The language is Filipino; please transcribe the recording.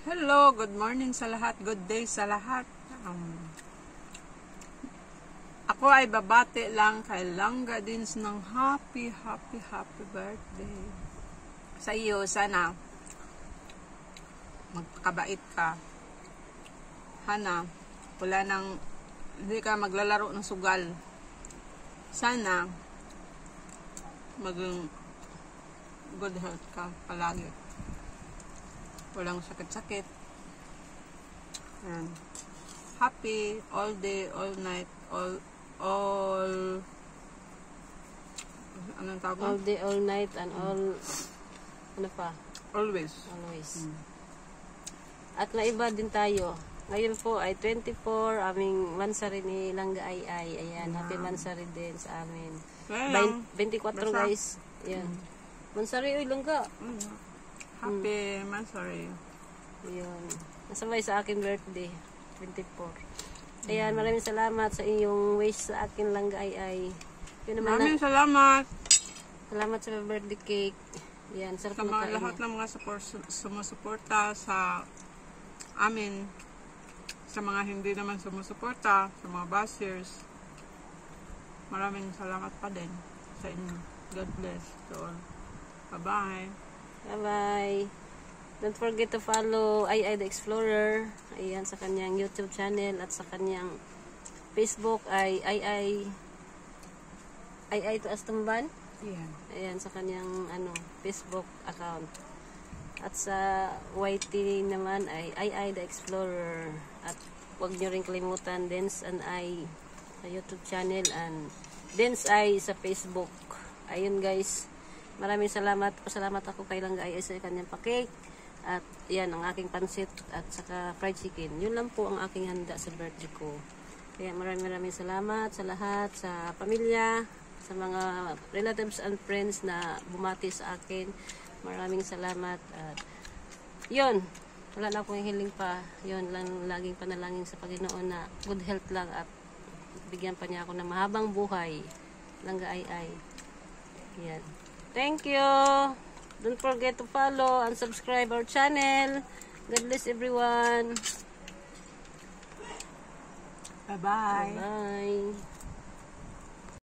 Hello, good morning sa lahat, good day sa lahat. Ako ay babati lang kay Langga Dins ng happy birthday. Sa iyo, sana magpakabait ka. Hana, wala nang, hindi ka maglalaro ng sugal. Sana maging good health ka palagi. Walang sakit-sakit. Happy all day, all night, anong tawag mo? All day, all night, and all, ano pa? Always. At naiba din tayo. Ngayon po ay 24, aming mansari ni Langga ay. Ayan, happy mansari din sa amin. 24 guys. Ayan. Mansari, uy, Langga. Happy mansari. Ayan. Nasabay sa akin birthday, 24. Ayan, maraming salamat sa iyong wish sa akin, Langga ay. Maraming salamat. Salamat sa birthday cake. Ayan, sarap sa mga lahat ng mga sumusuporta sa amin. Sa mga hindi naman sumusuporta, sa mga bashers. Maraming salamat pa din sa inyo. God bless to all. Bye-bye. Bye-bye. Don't forget to follow Ay the Explorer. Ayan, sa kanyang YouTube channel at sa kanyang Facebook ay Ay to Astumban. Yeah. Ayan, sa kanyang Facebook account. At sa YT naman ay the Explorer. At huwag nyo rin kalimutan Dance and I sa YouTube channel and Dance I sa Facebook. Ayun guys. Maraming salamat. Pasalamat ako kay Langga ay sa kanyang pa-cake. At yan ang aking pansit at saka fried chicken. Yun lang po ang aking handa sa birthday ko. Kaya maraming salamat sa lahat, sa pamilya, sa mga relatives and friends na bumati sa akin. Maraming salamat. At yun, wala na akong hiling pa. Yun lang, laging panalangin sa Panginoon na good health lang at bigyan pa niya ako ng mahabang buhay. Langga ay. Yan. Thank you. Don't forget to follow and subscribe our channel. God bless everyone. Bye-bye. Bye.